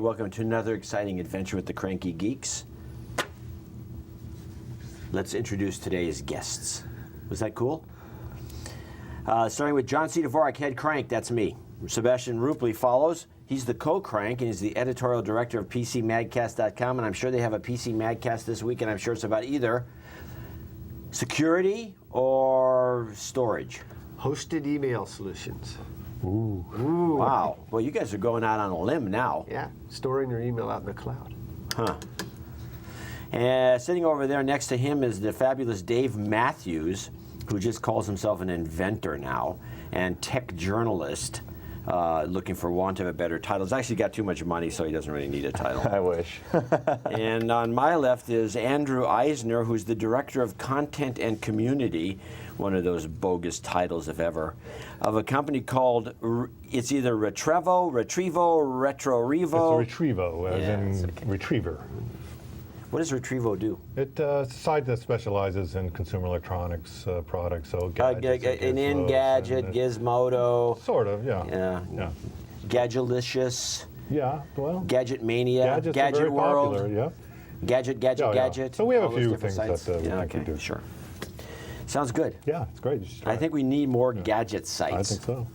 welcome to another exciting adventure with the Cranky Geeks. Let's introduce today's guests. Was that cool? Starting with John Dvorak, head crank, that's me. Sebastian Rupley follows. He's the co-crank, and he's the editorial director of PCMagcast.com, and I'm sure they have a PC Magcast this week, and I'm sure it's about either security or storage. Hosted email solutions. Ooh. Wow. Well, you guys are going out on a limb now. Yeah, storing your email out in the cloud. Huh. And sitting over there next to him is the fabulous Dave Mathews, who just calls himself an inventor now, and tech journalist, looking for want of a better title. He's actually got too much money, so he doesn't really need a title. I wish. And on my left is Andrew Eisner, who's the director of content and community, one of those bogus titles, if ever, of a company called, it's either Retrorevo, It's a Retrievo, as in retriever. What does Retrievo do? It's a site that specializes in consumer electronics products, so gadgets an Engadget, Gizmodo. Sort of, yeah. Gadgetlicious. Yeah, well. Gadget Mania. Gadgets Gadget are very World. popular, yeah. Gadget. So we have all a those few different things sites. that we okay, do. Sure. Sounds good. Yeah, it's great. I think we need more gadget sites. I think so.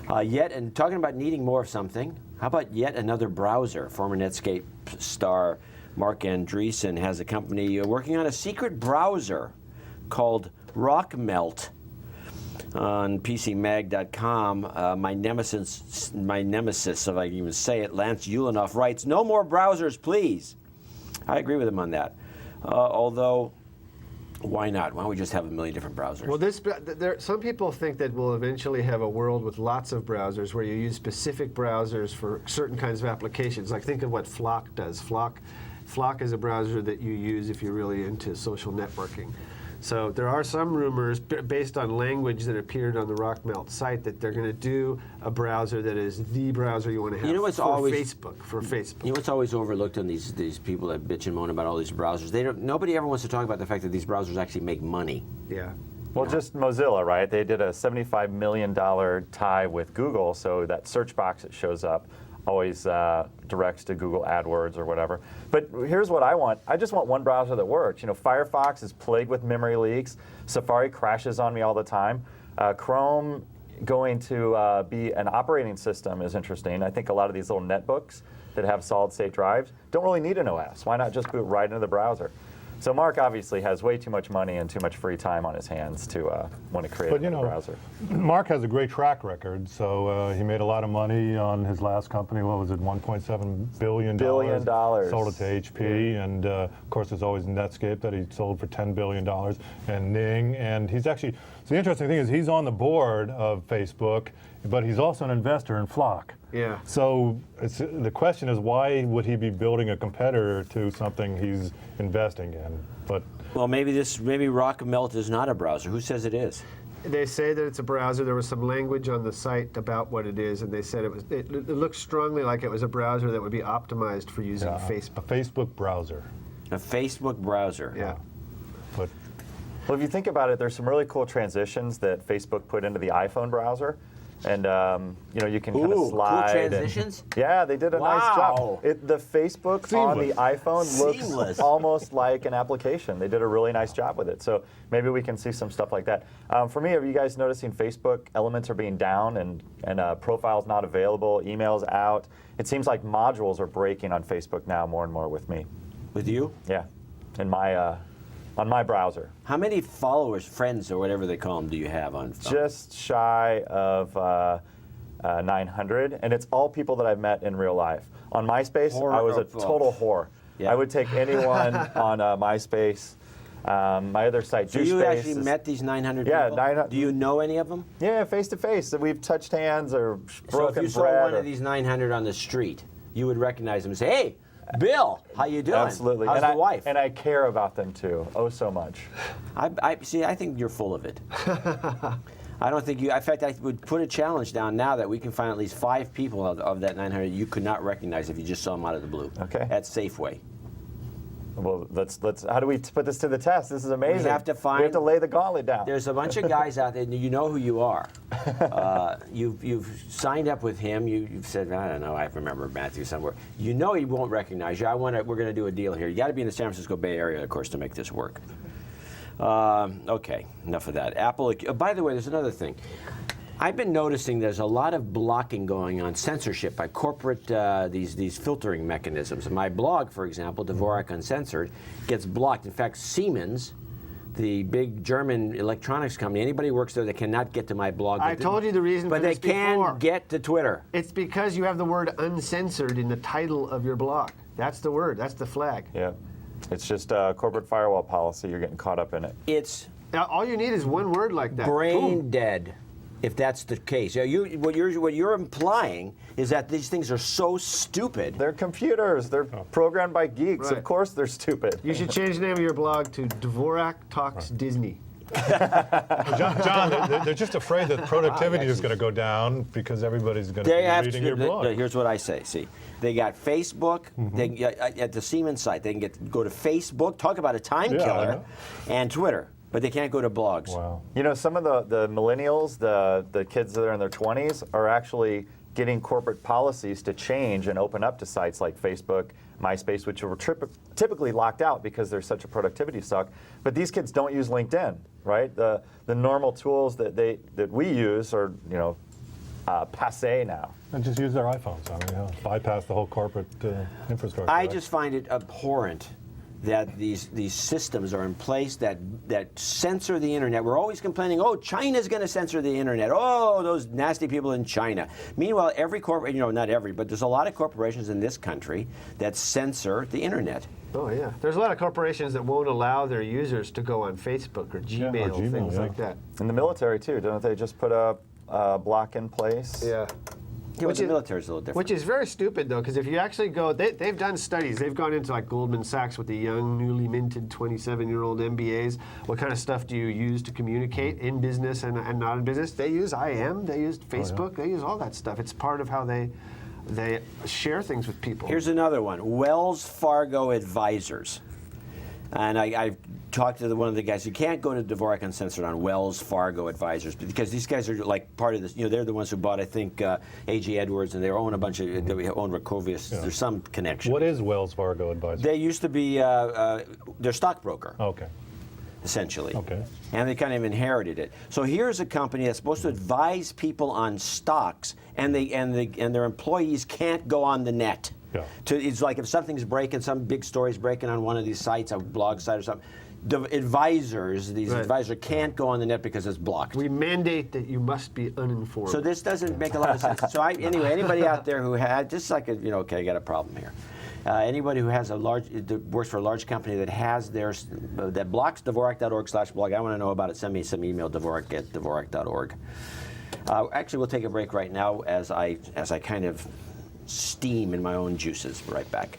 And talking about needing more of something, how about yet another browser? Former Netscape star Mark Andreessen has a company working on a secret browser called RockMelt on PCMag.com. My nemesis, if I can even say it, Lance Ulanoff writes, "No more browsers, please." I agree with him on that. Although, why not? Why don't we just have a million different browsers? Well, some people think that we'll eventually have a world with lots of browsers where you use specific browsers for certain kinds of applications. Like think of what Flock does. Flock is a browser that you use if you're really into social networking. So there are some rumors based on language that appeared on the RockMelt site that they're going to do a browser that is the browser you want to have for Facebook. You know what's always overlooked on these people that bitch and moan about all these browsers? Nobody ever wants to talk about the fact that these browsers actually make money. Yeah. Well, just Mozilla, right? They did a $75 million tie with Google, so that search box that shows up always directs to Google AdWords or whatever. But here's what I want. I just want one browser that works. You know, Firefox is plagued with memory leaks. Safari crashes on me all the time. Chrome going to be an operating system is interesting. I think a lot of these little netbooks that have solid-state drives don't really need an OS. Why not just boot right into the browser? So Mark obviously has way too much money and too much free time on his hands to want to create a browser. Mark has a great track record. So he made a lot of money on his last company. What was it, $1.7 billion? Sold it to HP. And of course, there's always Netscape that he sold for $10 billion. And Ning. And he's actually, so the interesting thing is he's on the board of Facebook, but he's also an investor in Flock. Yeah. So the question is, why would he be building a competitor to something he's investing in? But well, maybe RockMelt is not a browser. Who says it is? They say that it's a browser. There was some language on the site about what it is, and they said it looked strongly like it was a browser that would be optimized for using Facebook. A Facebook browser. A Facebook browser. Yeah. But well, if you think about it, there's some really cool transitions that Facebook put into the iPhone browser. And you can kind of slide. Cool transitions? Yeah, they did a nice job. The Facebook on the iPhone looks almost like an application. They did a really nice job with it. So maybe we can see some stuff like that. For me, are you guys noticing Facebook elements are being down and profiles not available, emails out? It seems like modules are breaking on Facebook now more and more with me. With you? Yeah, in my on my browser. How many followers, friends, or whatever they call them, do you have on? Just shy of 900, and it's all people that I've met in real life. On MySpace, I was a total whore. Yeah. I would take anyone on MySpace. My other site, So you actually met these 900 people? Yeah, 900. Do you know any of them? Yeah, face to face. We've touched hands or broken bread. So if you saw one of these 900 on the street, you would recognize them and say, "Hey, Bill, how you doing? Absolutely. How's the wife?" And I care about them too. Oh, so much. I think you're full of it. I don't think you. In fact, I would put a challenge down now that we can find at least 5 people of that 900 you could not recognize if you just saw them out of the blue. Okay. At Safeway. Well, let's. How do we put this to the test? This is amazing. We have to We have to lay the gauntlet down. There's a bunch of guys out there, and you know who you are. You've signed up with him. You've said, I don't know, I remember Mathews somewhere. You know he won't recognize you. We're going to do a deal here. You got to be in the San Francisco Bay Area, of course, to make this work. Okay, enough of that. Apple. By the way, there's another thing. I've been noticing there's a lot of blocking going on, censorship by corporate, these filtering mechanisms. My blog, for example, Dvorak Uncensored, gets blocked. In fact, Siemens, the big German electronics company, anybody who works there, they cannot get to my blog. I told you the reason but for this they can before. get to Twitter. It's because you have the word uncensored in the title of your blog. That's the word. That's the flag. Yeah. It's just corporate firewall policy. You're getting caught up in it. It's Now, all you need is one word like that. brain Boom. dead. If that's the case, what you're implying is that these things are so stupid. They're computers. They're programmed by geeks. Right. Of course they're stupid. You should change the name of your blog to Dvorak Talks Disney. John, they're just afraid that productivity is going to go down because everybody's going to be reading your blog. Here's what I say. See, they got Facebook. They at the Siemens site. They can go to Facebook. Talk about a time killer, and Twitter. But they can't go to blogs. Wow. You know, some of the millennials, the kids that are in their 20s, are actually getting corporate policies to change and open up to sites like Facebook, MySpace, which were typically locked out because they're such a productivity suck. But these kids don't use LinkedIn, right? The normal tools that we use are, passé now. And just use their iPhones. I mean, bypass the whole corporate infrastructure. I right? just find it abhorrent that these systems are in place that censor the internet. We're always complaining, oh, China's going to censor the internet. Oh, those nasty people in China. Meanwhile, every corporate, not every, but there's a lot of corporations in this country that censor the internet. Oh, yeah. There's a lot of corporations that won't allow their users to go on Facebook or Gmail, things like that. In the military, too, don't they just put a block in place? Yeah. Yeah, the military's a little different. Which is very stupid, though, because if you actually go, they've done studies. They've gone into like Goldman Sachs with the young, newly minted 27-year-old MBAs. What kind of stuff do you use to communicate in business and not in business? They use IM, they use Facebook, they use all that stuff. It's part of how they share things with people. Here's another one, Wells Fargo Advisors. And I've talked to one of the guys. You can't go to Dvorak Uncensored on Wells Fargo Advisors because these guys are like part of this. They're the ones who bought, I think, A.G. Edwards, and they own a bunch of. They own Rakovius. Yeah. There's some connection. What is Wells Fargo Advisors? They used to be their stockbroker. Okay. Essentially. Okay. And they kind of inherited it. So here's a company that's supposed to advise people on stocks, and their employees can't go on the net. Yeah. It's like if something's breaking, some big story's breaking on one of these sites, a blog site or something. The advisors, advisors can't go on the net because it's blocked. We mandate that you must be uninformed. So this doesn't make a lot of sense. So anyway, anybody out there who had just like okay, I got a problem here. Anybody who has works for a large company that has that blocks Dvorak.org/blog, I want to know about it. Send me some email, Dvorak@Dvorak.org. Actually, we'll take a break right now as I kind of steam in my own juices. Right back.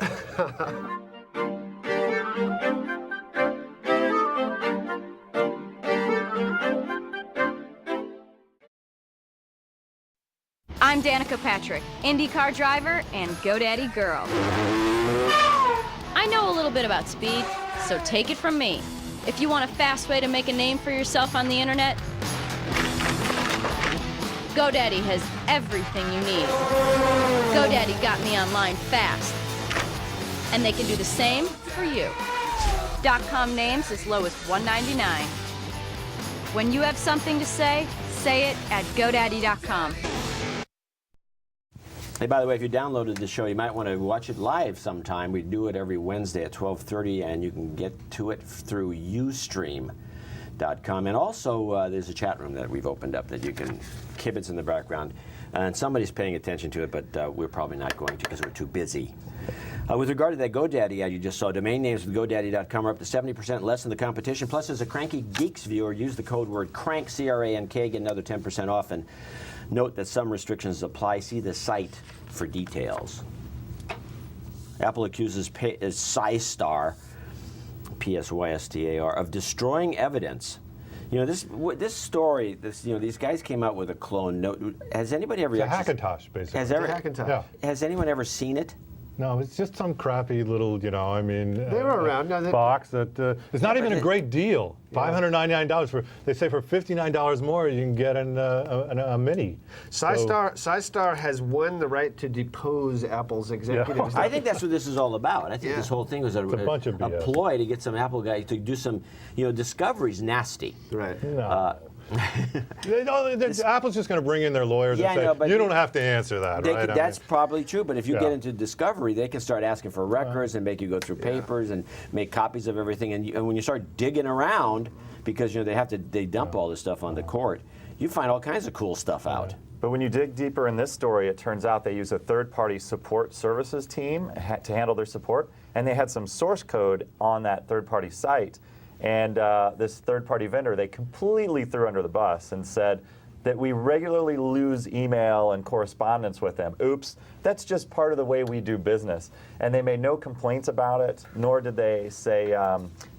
I'm Danica Patrick, IndyCar driver and GoDaddy girl. I know a little bit about speed, so take it from me. If you want a fast way to make a name for yourself on the internet, GoDaddy has everything you need. GoDaddy got me online fast, and they can do the same for you. .com names as low as $1.99. When you have something to say it at GoDaddy.com. Hey, by the way, if you downloaded the show, you might want to watch it live sometime. We do it every Wednesday at 12:30, and you can get to it through Ustream.com. And also, there's a chat room that we've opened up that you can kibitz in the background. And somebody's paying attention to it, but we're probably not going to because we're too busy. With regard to that GoDaddy ad you just saw, domain names with GoDaddy.com are up to 70% less than the competition. Plus, as a Cranky Geeks viewer, use the code word CRANK, C-R-A-N-K, get another 10% off. And note that some restrictions apply. See the site for details. Apple accuses Psystar, P-S-Y-S-T-A-R, of destroying evidence. This story, these guys came out with a clone note. Has anybody ever? It's a Hackintosh, basically. Hackintosh. Yeah. Has anyone ever seen it? No, it's just some crappy little, I mean, They were around. No, box that it's not even a great deal. $599 they say for $59 more you can get a mini. Psystar has won the right to depose Apple's executives. I think that's what this is all about. I think Yeah. this whole thing was a bunch of BS. ploy to get some Apple guys to do some, discoveries nasty. Right. No. Apple's just going to bring in their lawyers Yeah, and say, I know, but you don't have to answer that, right? That's probably true, but if you Yeah. get into discovery, they can start asking for records and make you go through papers and make copies of everything. And when you start digging around, because they dump all this stuff on the court, you find all kinds of cool stuff out. But when you dig deeper in this story, it turns out they use a third-party support services team to handle their support, and they had some source code on that third-party site. And this third-party vendor, they completely threw under the bus and said that we regularly lose email and correspondence with them. Oops, that's just part of the way we do business. And they made no complaints about it, nor did they say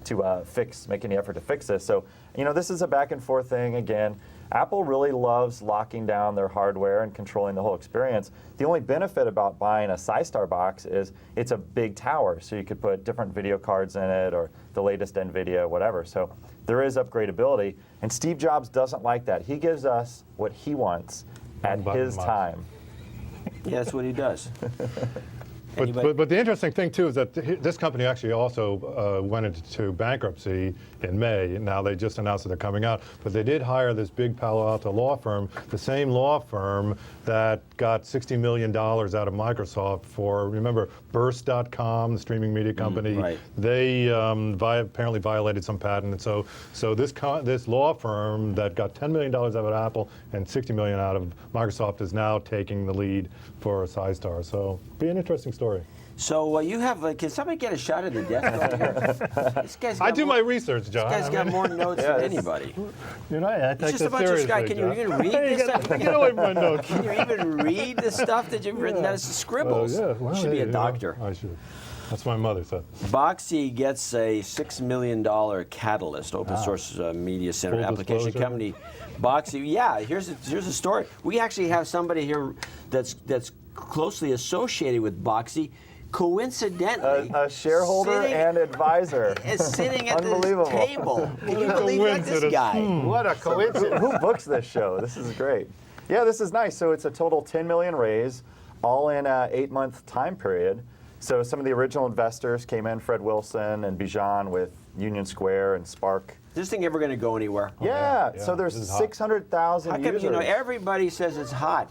to make any effort to fix this. So, this is a back and forth thing again. Apple really loves locking down their hardware and controlling the whole experience. The only benefit about buying a Psystar box is it's a big tower, so you could put different video cards in it or the latest NVIDIA, whatever. So there is upgradability, and Steve Jobs doesn't like that. He gives us what he wants at his time. Yeah, that's what he does. But the interesting thing, too, is that this company actually also went into bankruptcy in May. Now, they just announced that they're coming out. But they did hire this big Palo Alto law firm, the same law firm that got $60 million out of Microsoft for, remember, Burst.com, the streaming media company. Right. They apparently violated some patent. And so this law firm that got $10 million out of Apple and $60 million out of Microsoft is now taking the lead for Psystar. So, be an interesting story. So you have, can somebody get a shot of the desk over here? This guy's got I do my research, John. This guy's got more notes than anybody. I take It's just a bunch of Sky. Can you even read this stuff? Get away from my notes. Can you even read the stuff that you've written? That's scribbles. You should be a doctor. I should. That's what my mother said. Boxee gets a $6 million Catalyst, open source media center Full application disclosure. company. Boxee, yeah. Here's a story. We actually have somebody here that's closely associated with Boxee. Coincidentally, A shareholder and advisor. is sitting at this Unbelievable. table. Can you believe that? This guy. What a coincidence. Who books this show? This is great. Yeah, this is nice. So it's a total $10 million raise, all in an 8-month time period. So some of the original investors came in, Fred Wilson and Bijan with Union Square and Spark. Is this thing ever going to go anywhere? Yeah, yeah, so there's this is hot. 600,000 How come users. everybody says it's hot?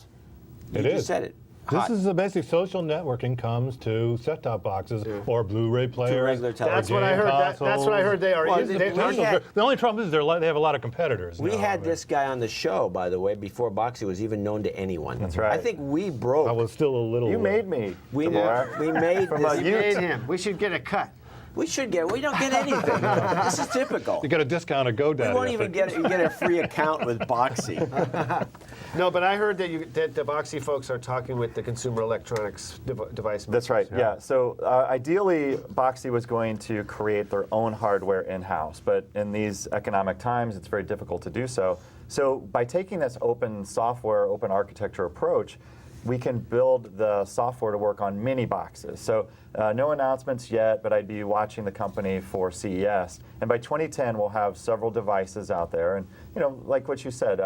You It just is. said it. This Hot. is the basic social networking comes to set-top boxes or Blu-ray players. regular television. That's what I heard. That's what I heard they are. Well, using. we had- The only trouble is they have a lot of competitors. We now. had this guy on the show, by the way, before Boxee was even known to anyone. That's right. I think we broke. I was still a little. You made me. we, Dvorak. we made From this. a You made him. We should get a cut. We should get. We don't get anything. This is typical. You get a discount at GoDaddy. We won't I even think. get a free account with Boxee. No, but I heard that the Boxee folks are talking with the consumer electronics device. That's right, yeah. So ideally, Boxee was going to create their own hardware in-house, but in these economic times, it's very difficult to do so. So by taking this open software, open architecture approach, we can build the software to work on mini boxes. So no announcements yet, but I'd be watching the company for CES. And by 2010, we'll have several devices out there. And like what you said,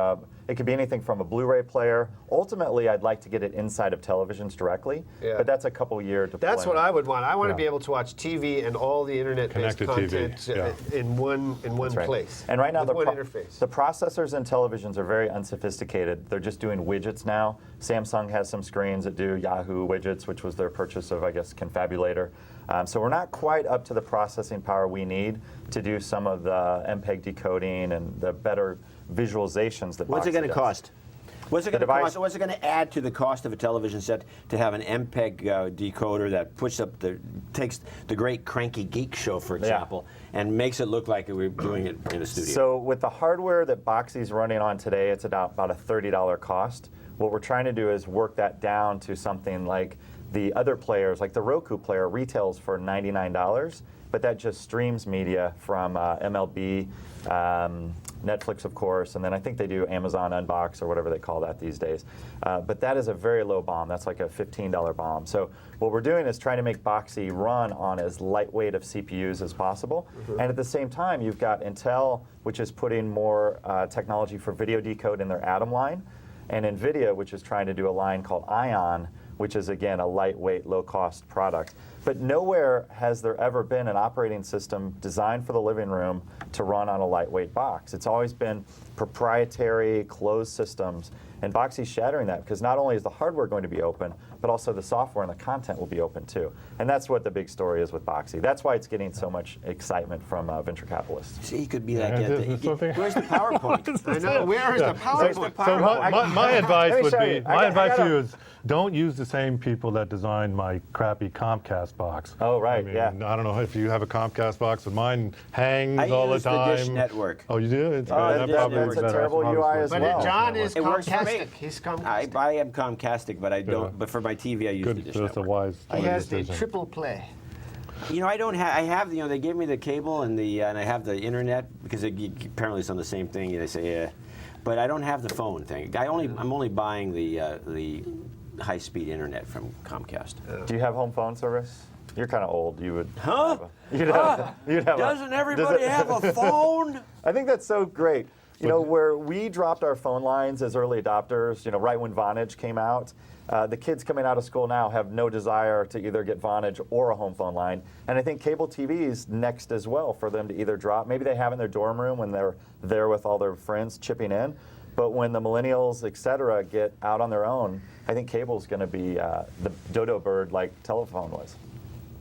it could be anything from a Blu-ray player. Ultimately, I'd like to get it inside of televisions directly, Yeah. but that's a couple-year deployment. That's what I would want. I want to Yeah. be able to watch TV and all the internet-based Connected TV, content in one That's right. place. And right now, with one the interface. the processors in televisions are very unsophisticated. They're just doing widgets now. Samsung has some screens that do Yahoo widgets, which was their purchase of, I guess, Confabulator. So we're not quite up to the processing power we need to do some of the MPEG decoding and the better visualizations that What's it Boxee going to does. cost? What's it going to device- cost? What's it going to add to the cost of a television set to have an MPEG decoder that takes the great Cranky Geeks show, for example, and makes it look like we're doing it in a studio? So with the hardware that Boxee's running on today, it's about a $30 cost. What we're trying to do is work that down to something like the other players, like the Roku player retails for $99, but that just streams media from MLB, Netflix, of course, and then I think they do Amazon Unbox or whatever they call that these days. But that is a very low BOM. That's like a $15 BOM. So what we're doing is trying to make Boxee run on as lightweight of CPUs as possible. And at the same time, you've got Intel, which is putting more technology for video decode in their Atom line, and NVIDIA, which is trying to do a line called Ion, which is, again, a lightweight, low-cost product. But nowhere has there ever been an operating system designed for the living room to run on a lightweight box. It's always been proprietary, closed systems. And Boxee's shattering that, because not only is the hardware going to be open, but also the software and the content will be open too. And that's what the big story is with Boxee. That's why it's getting so much excitement from venture capitalists. See, he could be like, where's the PowerPoint? I know, where is the PowerPoint? So my advice Let me would show be, you. my advice to you is, don't use the same people that designed my crappy Comcast box. Oh, right, I mean, yeah. I don't know if you have a Comcast box, but mine hangs I all the use the time. Dish Network. Oh, you do? It's Oh, that that's probably a works better. terrible That's UI as probably well. But John is It works for me. Comcastic. He's Comcastic. I am Comcastic, but I don't. Yeah. But for my TV, I use the Good, Dish so that's a Network. wise He has the decision. triple play. You know, I don't have. I have. You know, they gave me the cable and I have the internet because apparently it's on the same thing. They say, yeah, but I don't have the phone thing. I'm only buying the high-speed internet from Comcast. Do you have home phone service? You're kind of old. You would. Huh? You'd have Doesn't everybody have a phone? I think that's so great. You know, where we dropped our phone lines as early adopters, you know, right when Vonage came out, the kids coming out of school now have no desire to either get Vonage or a home phone line. And I think cable TV is next as well for them to either drop. Maybe they have in their dorm room when they're there with all their friends chipping in. But when the millennials, et cetera, get out on their own, I think cable's going to be the dodo bird like telephone was.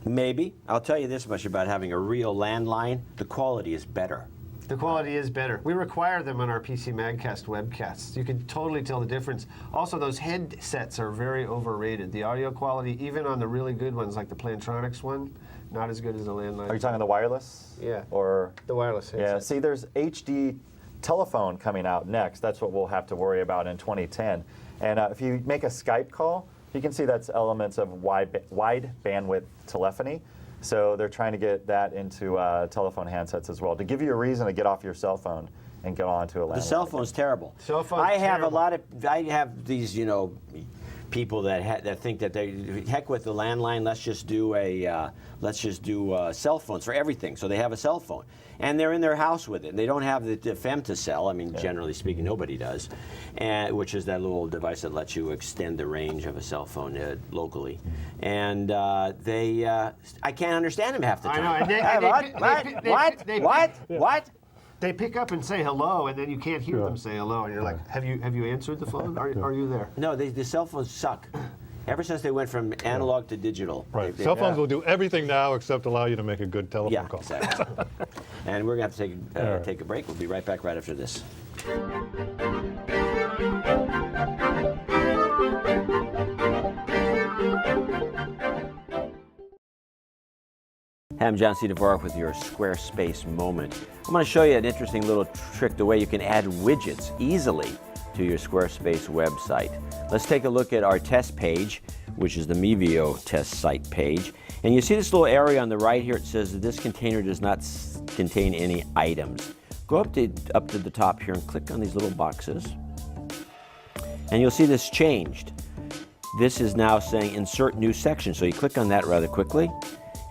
Maybe. I'll tell you this much about having a real landline. The quality is better. The quality is better. We require them on our PC Magcast webcasts. You can totally tell the difference. Also, those headsets are very overrated. The audio quality, even on the really good ones like the Plantronics one, not as good as the landline. Are you talking the wireless? Yeah. Or The wireless headset. yeah. See, there's HD telephone coming out next. That's what we'll have to worry about in 2010. And if you make a Skype call, you can see that's elements of wide bandwidth telephony. So they're trying to get that into telephone handsets as well, to give you a reason to get off your cell phone and get onto a landline. The cell phone's terrible. Cell phone's I have terrible. I have these, you know, people that think that they heck with the landline. Let's just do cell phones for everything. So they have a cell phone, and they're in their house with it. And they don't have the femtocell. I mean, generally speaking, nobody does, which is that little device that lets you extend the range of a cell phone locally. And I can't understand them half the I time. know. What? They pick up and say hello, and then you can't hear them say hello, and you're like, have you answered the phone? Are you there? No, the cell phones suck. Ever since they went from analog to digital. Right. Cell phones will do everything now except allow you to make a good telephone call. Exactly. And we're going to have to right. take a break. We'll be right back right after this. Hey, I'm John Dvorak with your Squarespace moment. I'm going to show you an interesting little trick, the way you can add widgets easily to your Squarespace website. Let's take a look at our test page, which is the Mevio test site page. And you see this little area on the right here. It says that this container does not contain any items. Go up to the top here and click on these little boxes. And you'll see this changed. This is now saying insert new section. So you click on that rather quickly.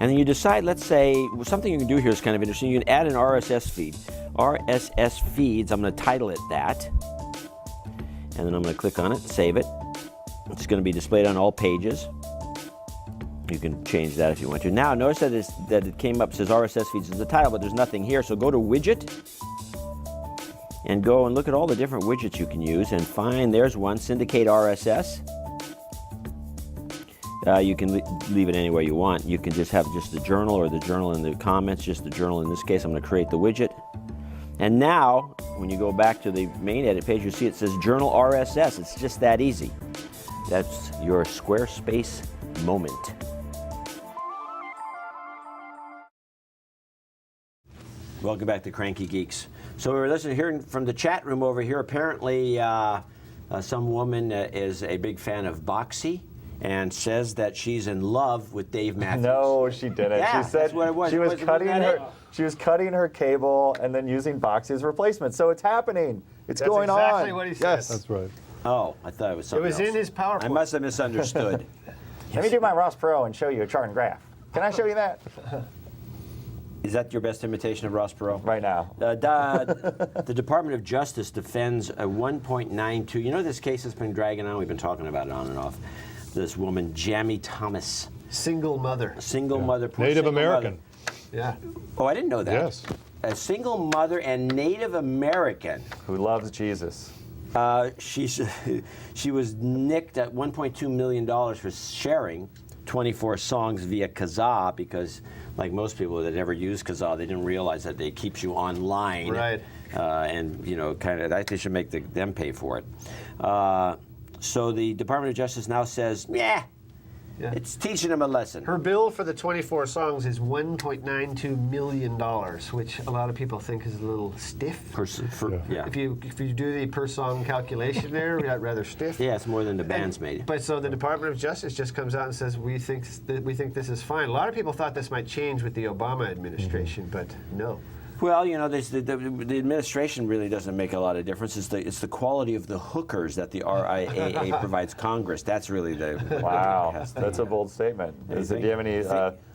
And then you decide, let's say, something you can do here is kind of interesting. You can add an RSS feed. RSS feeds, I'm going to title it that. And then I'm going to click on it, save it. It's going to be displayed on all pages. You can change that if you want to. Now, notice that it came up, says RSS feeds is the title, but there's nothing here. So go to Widget and go and look at all the different widgets you can use and find, there's one, Syndicate RSS. You can leave it any way you want. You can just have just the journal or the journal in the comments, just the journal in this case. I'm going to create the widget. And now, when you go back to the main edit page, you see it says Journal RSS. It's just that easy. That's your Squarespace moment. Welcome back to Cranky Geeks. So we're listening here from the chat room over here. Apparently, some woman is a big fan of Boxee and says that she's in love with Dave Mathews. No, she didn't. Yeah, she said that's what it was. she was Wasn't cutting that her. it? She was cutting her cable and then using Boxee as a replacement. So it's happening. It's That's going exactly on. what he said. Yes. That's right. Oh, I thought it was something It was else. in his PowerPoint. I must have misunderstood. Let me do my Ross Perot and show you a chart and graph. Can I show you that Is that your best imitation of Ross Perot? right now? The Department of Justice defends a 1.92. You know this case has been dragging on. We've been talking about it on and off. This woman, Jamie Thomas, Single mother. single mother, poor Native single American. Yeah. mother. Oh, I didn't know that. Yes. A single mother and Native American. Who loves Jesus? She was nicked at $1.2 million for sharing 24 songs via Kazaa because, like most people that never use Kazaa, they didn't realize that it keeps you online. Right. And kind of, I think they should make them pay for it. So the Department of Justice now says, yeah, it's teaching them a lesson. Her bill for the 24 songs is $1.92 million, which a lot of people think is a little stiff. Yeah. If you do the per song calculation there, rather stiff. Yeah, it's more than the band's made. But so the Department of Justice just comes out and says we think this is fine. A lot of people thought this might change with the Obama administration, but no. Well, you know, the administration really doesn't make a lot of difference. It's the quality of the hookers that the RIAA provides Congress. That's really the Wow, that's a bold statement. Do think? you have any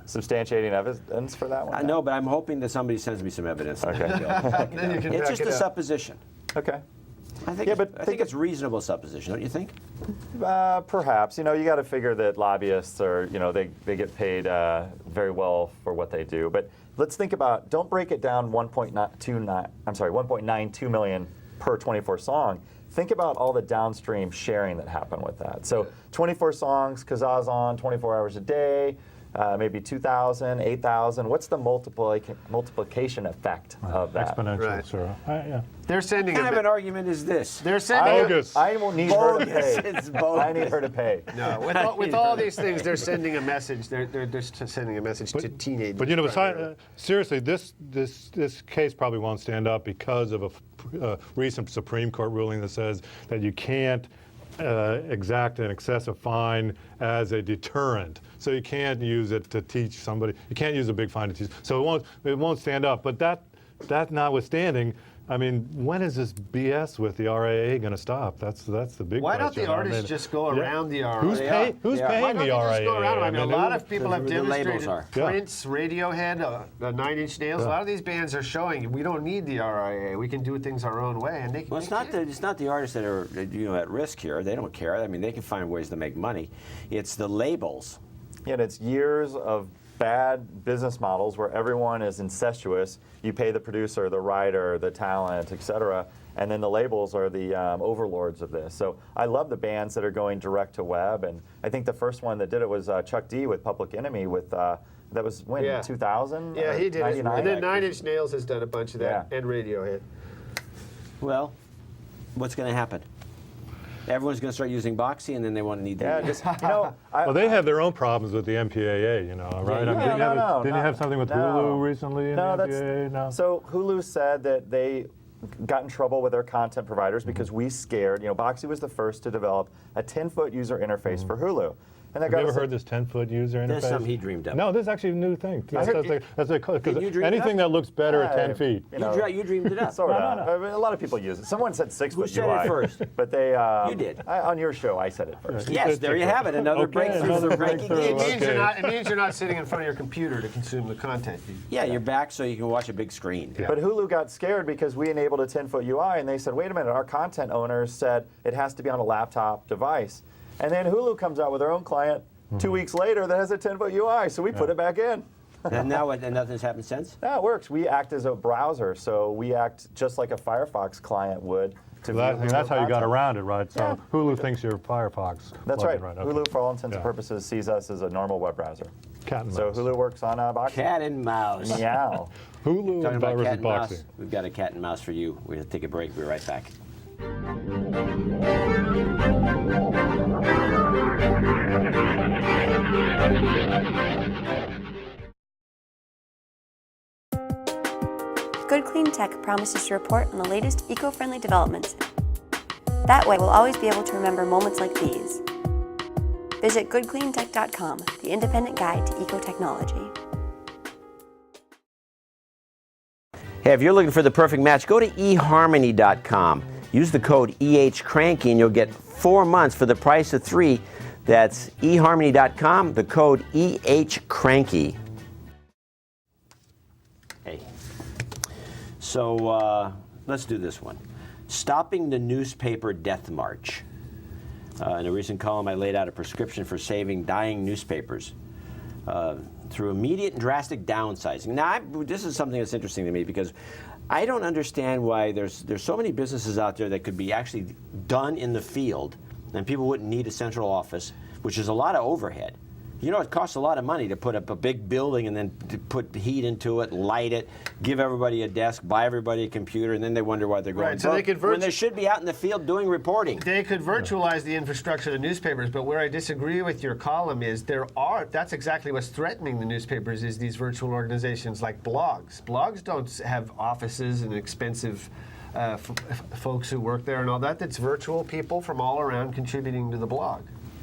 substantiating evidence for that one? No, but I'm hoping that somebody sends me some evidence. Okay. Then you can It's back just it a up. supposition. Okay. I think. Yeah, but I think it's reasonable supposition, don't you think? Perhaps. You know, you got to figure that lobbyists are, you know, they get paid very well for what they do. But let's think about, don't break it down 1.92 million per 24 song. Think about all the downstream sharing that happened with that. So 24 songs, Kazaa's on 24 hours a day, maybe 2,000, 8,000. What's the multiplication effect of that? Exponential, Right. sir. Yeah. They're sending What kind of a an argument is this? they're sending Bogus. I will need her to Bogus. pay. It's bogus. I need her to pay. no, with all these things, they're sending a message. They're just sending a message to teenagers. But you know, primarily. seriously, this case probably won't stand up because of a recent Supreme Court ruling that says that you can't exact an excessive fine as a deterrent. So you can't use it to teach somebody. You can't use a big fine to teach. So it won't stand up. But that notwithstanding, I mean, when is this BS with the RIA going to stop? That's the big Why question. don't the artists just go around the RIA? Who's paying Why don't the they just RIA? go around? I mean, a lot of people have the labels demonstrated. are. Prince, Radiohead, Nine Inch Nails. A lot of these bands are showing we don't need the RIA. We can do things our own way, and they. Well, it's not the artists that are at risk here. They don't care. I mean, they can find ways to make money. It's the labels. And it's years of bad business models where everyone is incestuous. You pay the producer, the writer, the talent, etc., and then the labels are the overlords of this. So I love the bands that are going direct to web, and I think the first one that did it was Chuck D with Public Enemy with that was when 2000. Yeah, he did. 99, And then actually. Nine Inch Nails has done a bunch of that, Yeah. and Radiohead. Well, what's going to happen? Everyone's going to start using Boxee, and then they won't need Yeah, the. just Well, they have their own problems with the MPAA, you know, right? Yeah, I mean, no, didn't you have something with no. Hulu recently in No, the that's MPAA? No. so Hulu said that they got in trouble with their content providers because we scared. You know, Boxee was the first to develop a 10-foot user interface for Hulu. And Have you ever heard this 10-foot user interface? That's something he dreamed up. No, this is actually a new thing. I heard- Did you dream it Anything up? that looks better at 10 feet. You dreamed it up. Sort of. I mean, a lot of people use it. Someone said 6-foot said UI. it first? But they. You did. On your show, I said it first. Yes, there you have it. Another Okay, breakthrough another for Cranky breakthrough. Geeks. It means you're not sitting in front of your computer to consume the content. Yeah, you're back so you can watch a big screen. But Hulu got scared because we enabled a 10-foot UI, and they said, wait a minute, our content owners said it has to be on a laptop device. And then Hulu comes out with their own client 2 weeks later that has a 10-foot UI, so we put it back in. And now and nothing's happened since? No, it works. We act as a browser, so we act just like a Firefox client would. To view Hulu That's how you got content. around it, right? So Yeah. Hulu thinks you're Firefox. That's plugin, right. Okay. Hulu, for all intents and Yeah. purposes, sees us as a normal web browser. Cat and So mouse. Hulu works on Boxee. Cat and mouse. Meow. Hulu Talking about versus cat and mouse. Boxee. We've got a cat and mouse for you. We're going to take a break. We'll be right back. Good Clean Tech promises to report on the latest eco-friendly developments. That way, we'll always be able to remember moments like these. Visit goodcleantech.com, the independent guide to eco-technology. Hey, if you're looking for the perfect match, go to eharmony.com. Use the code EHCranky and you'll get 4 months for the price of 3. That's eharmony.com, the code EHCranky. Hey, so let's do this one. Stopping the newspaper death march. In a recent column, I laid out a prescription for saving dying newspapers through immediate and drastic downsizing. Now, this is something that's interesting to me because I don't understand why there's so many businesses out there that could be actually done in the field, and people wouldn't need a central office, which is a lot of overhead. You know, it costs a lot of money to put up a big building and then to put heat into it, light it, give everybody a desk, buy everybody a computer, and then they wonder why they're going Right, so they could when they should be out in the field doing reporting. They could virtualize the infrastructure of the newspapers, but where I disagree with your column is that's exactly what's threatening the newspapers is these virtual organizations like blogs. Blogs don't have offices and expensive folks who work there and all that. That's virtual people from all around contributing to the blog.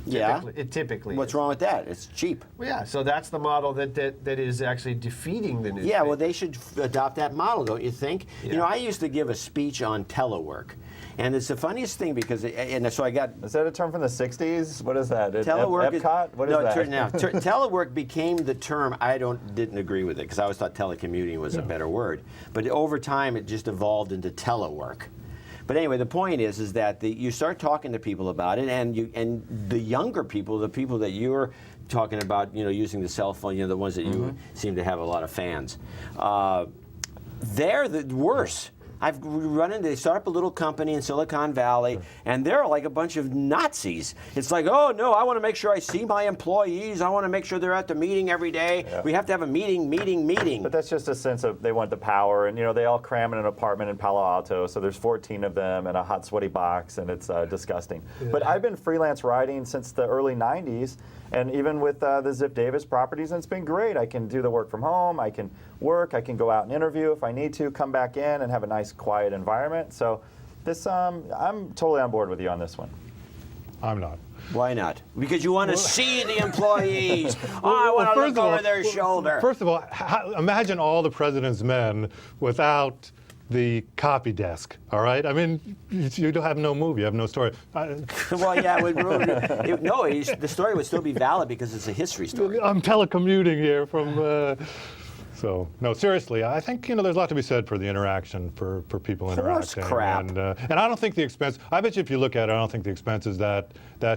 Yeah. It typically What's is. wrong with that? It's cheap. Well, yeah, so that's the model that is actually defeating the newspaper. Yeah, well, they should adopt that model, don't you think? Yeah. You know, I used to give a speech on telework. And it's the funniest thing because, and so I got... Is that a term from the 60s? What is that? Telework Epcot? What is no, that? Telework became the term. I didn't agree with it because I always thought telecommuting was a better word. But over time, it just evolved into telework. But anyway, the point is that you start talking to people about it, and the younger people, the people that you're talking about, you know, using the cell phone, you know, the ones that you seem to have a lot of fans, they're the worse. I've run into, they start up a little company in Silicon Valley, and they're like a bunch of Nazis. It's like, oh no, I want to make sure I see my employees. I want to make sure they're at the meeting every day. Yeah. We have to have a meeting. But that's just a sense of they want the power, and you know they all cram in an apartment in Palo Alto, so there's 14 of them in a hot, sweaty box, and it's disgusting. Yeah. But I've been freelance writing since the early 90s, and even with the Zip Davis properties, and it's been great. I can do the work from home. I can work. I can go out and interview if I need to, come back in and have a nice, quiet environment. So this, I'm totally on board with you on this one. I'm not. Why not? Because you want to see the employees. I want to look over their shoulder. First of all, imagine all the president's men without the copy desk, all right? I mean, you don't have no movie, you have no story. Well, yeah, it would ruin it. No, the story would still be valid because it's a history story. I'm telecommuting here from... So, no, seriously, I think, you know, there's a lot to be said for the interaction, for people interacting. Crap. And I don't think the expense, I bet you if you look at it, I don't think the expense is that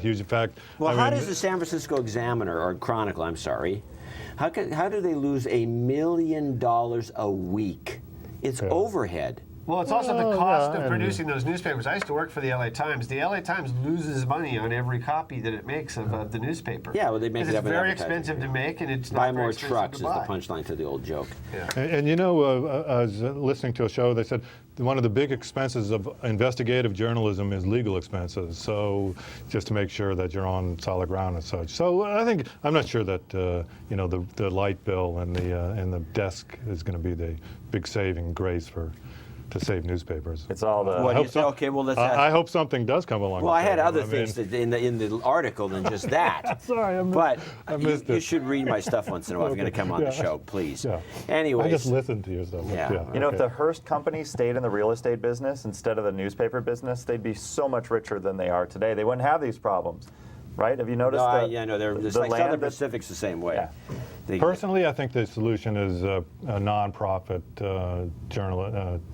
huge. In fact, well, how does the San Francisco Examiner, or Chronicle, I'm sorry, how do they lose $1 million a week? It's overhead. Well, it's also the cost of producing those newspapers. I used to work for the LA Times. The LA Times loses money on every copy that it makes of the newspaper. Yeah, well, they make it up. It's very expensive to make, and it's buy not more very trucks to buy. is the punchline to the old joke. Yeah. And you know, I was listening to a show. They said one of the big expenses of investigative journalism is legal expenses. So just to make sure that you're on solid ground and such. So I'm not sure that you know the light bill and the desk is going to be the big saving grace to save newspapers. It's all the... Okay, well, let's I hope something does come along. Well, I had other things in the article than just that. Sorry, I missed it. You should read my stuff once in a while if you're going to come on the show, please. Yeah. Anyways. I just listen to your stuff. Yeah. You know, if the Hearst company stayed in the real estate business instead of the newspaper business, they'd be so much richer than they are today. They wouldn't have these problems. Right? Have you noticed that? Yeah, no, there's like Southern Pacific's the same way. Yeah. Personally, I think the solution is a non-profit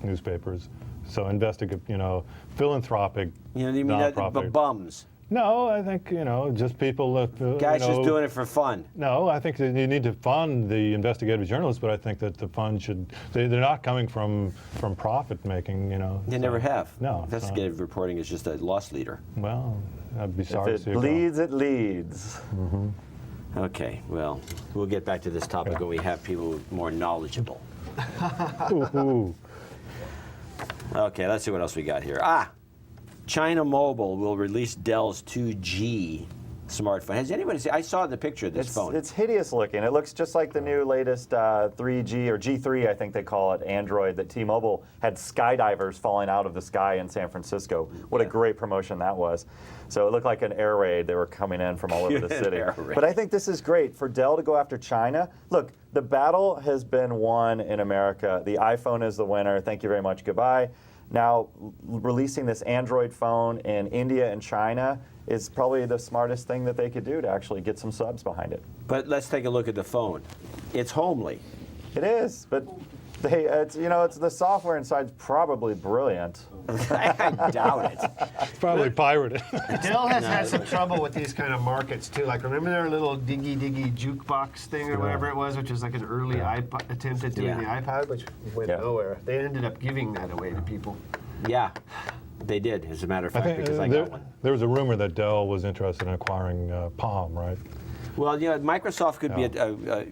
newspapers. So investigative, you know, philanthropic, you mean non-profit. Bums? No, I think, you know, just people that... Guys just doing it for fun. No, I think that you need to fund the investigative journalists, but I think that the fund should... They're not coming from profit making, you know. They never have. No. Investigative reporting is just a loss leader. Well, I'd be sorry to see it bleeds, it leads. Mm-hmm. Okay, well, we'll get back to this topic when we have people more knowledgeable. Ooh. Okay, let's see what else we got here. China Mobile will release Dell's 2G smartphone. Has anybody seen? I saw the picture of this phone. It's hideous looking. It looks just like the new latest 3G or G3, I think they call it, Android that T-Mobile had skydivers falling out of the sky in San Francisco. What a great promotion that was. So it looked like an air raid. They were coming in from all over the city. But I think this is great for Dell to go after China. Look, the battle has been won in America. The iPhone is the winner. Thank you very much. Goodbye. Now, releasing this Android phone in India and China is probably the smartest thing that they could do to actually get some subs behind it. But let's take a look at the phone. It's homely. It is, but it's the software inside's probably brilliant. I doubt it. It's probably pirated. Dell has had some trouble with these kind of markets too. Like, remember their little diggy jukebox thing or whatever it was, which was like an early iPod attempt at doing the iPod, which went nowhere. They ended up giving that away to people. Yeah, they did, as a matter of fact, because I got one. There was a rumor that Dell was interested in acquiring Palm, right? Well, Microsoft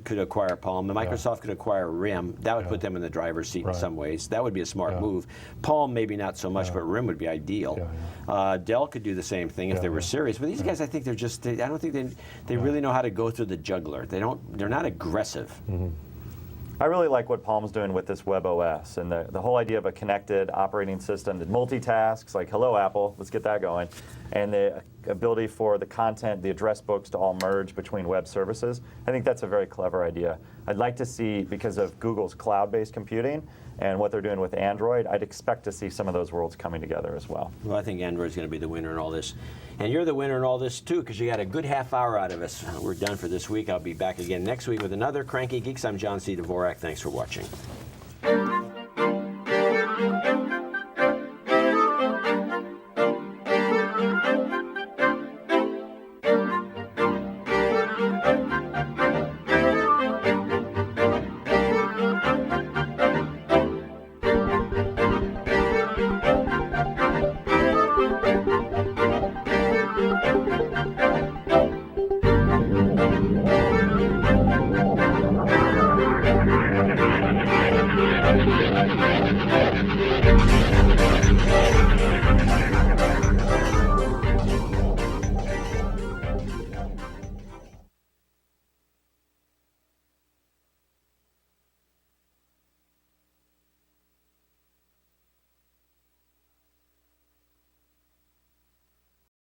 could acquire Palm. And Microsoft could acquire RIM. That would put them in the driver's seat in some ways. That would be a smart move. Palm, maybe not so much, but RIM would be ideal. Dell could do the same thing if they were serious. But these guys, I think they're just. I don't think they really know how to go through the juggler. They're not aggressive. Mm-hmm. I really like what Palm's doing with this web OS and the whole idea of a connected operating system that multitasks, like, hello, Apple, let's get that going, and the ability for the content, the address books to all merge between web services. I think that's a very clever idea. I'd like to see, because of Google's cloud-based computing and what they're doing with Android, I'd expect to see some of those worlds coming together as well. Well, I think Android's going to be the winner in all this. And you're the winner in all this, too, because you got a good half hour out of us. We're done for this week. I'll be back again next week with another Cranky Geeks. I'm John C. Dvorak. Thanks for watching.